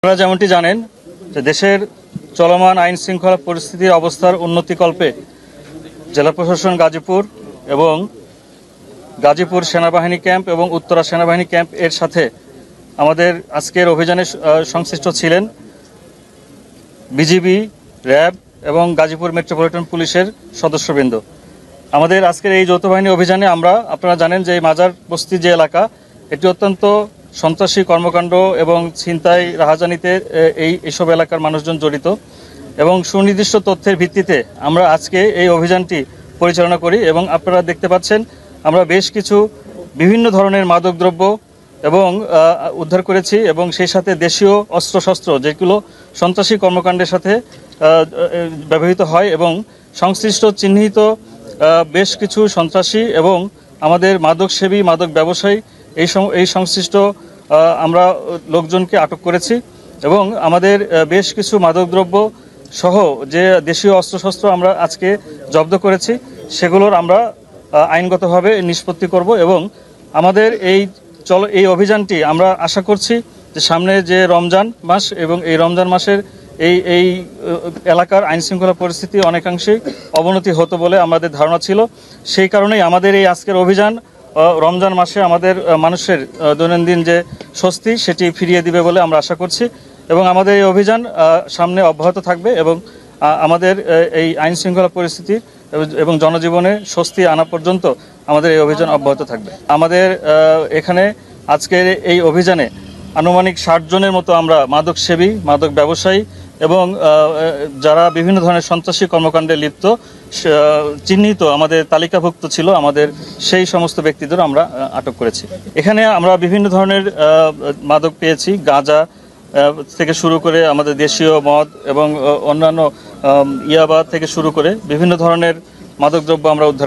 আপনারা যেমনটি জানেন যে দেশের চলমান আইন শৃঙ্খলা পরিস্থিতির অবস্থার উন্নতিকল্পে জেলা প্রশাসন গাজীপুর এবং গাজীপুর সেনাবাহিনী ক্যাম্প এবং উত্তরা সেনাবাহিনী ক্যাম্প এর সাথে আমাদের আজকের অভিযানে সংশ্লিষ্ট ছিলেন বিজিবি, র্যাব এবং গাজীপুর মেট্রোপলিটন পুলিশের সদস্যবৃন্দ। আমাদের আজকের এই যৌথ বাহিনী অভিযানে আপনারা জানেন যে মাজার বস্তি যে এলাকা, এটি অত্যন্ত সন্ত্রাসী কর্মকাণ্ড এবং ছিনতাই রাহাজানিতে এইসব এলাকার মানুষজন জড়িত এবং সুনির্দিষ্ট তথ্যের ভিত্তিতে আমরা আজকে এই অভিযানটি পরিচালনা করি এবং আপনারা দেখতে পাচ্ছেন আমরা বেশ কিছু বিভিন্ন ধরনের মাদকদ্রব্য এবং উদ্ধার করেছি এবং সেই সাথে দেশীয় অস্ত্রশস্ত্র যেগুলো সন্ত্রাসী কর্মকাণ্ডের সাথে ব্যবহৃত হয় এবং সংশ্লিষ্ট চিহ্নিত বেশ কিছু সন্ত্রাসী এবং আমাদের মাদকসেবী মাদক ব্যবসায়ী এই সংশ্লিষ্ট আমরা লোকজনকে আটক করেছি এবং আমাদের বেশ কিছু মাদকদ্রব্য সহ যে দেশীয় অস্ত্রশস্ত্র আমরা আজকে জব্দ করেছি সেগুলোর আমরা আইনগতভাবে নিষ্পত্তি করব এবং আমাদের এই অভিযানটি আমরা আশা করছি যে সামনে যে রমজান মাস এবং এই রমজান মাসের এই এলাকার আইনশৃঙ্খলা পরিস্থিতি অনেকাংশেই অবনতি হতো বলে আমাদের ধারণা ছিল। সেই কারণেই আমাদের এই আজকের অভিযান রমজান মাসে আমাদের মানুষের দৈনন্দিন যে স্বস্তি সেটি ফিরিয়ে দিবে বলে আমরা আশা করছি এবং আমাদের এই অভিযান সামনে অব্যাহত থাকবে এবং আমাদের এই আইনশৃঙ্খলা পরিস্থিতি এবং জনজীবনে স্বস্তি আনা পর্যন্ত আমাদের এই অভিযান অব্যাহত থাকবে। আমাদের এখানে আজকের এই অভিযানে আনুমানিক 60 জনের মতো আমরা মাদকসেবী, মাদক ব্যবসায়ী এবং যারা বিভিন্ন ধরনের সন্ত্রাসী কর্মকাণ্ডে লিপ্ত চিহ্নিত আমাদের তালিকাভুক্ত ছিল আমাদের সেই সমস্ত ব্যক্তিদের আমরা আটক করেছি। এখানে আমরা বিভিন্ন ধরনের মাদক পেয়েছি, গাঁজা থেকে শুরু করে আমাদের দেশীয় মদ এবং অন্যান্য ইয়াবা থেকে শুরু করে বিভিন্ন ধরনের মাদকদ্রব্য আমরা উদ্ধার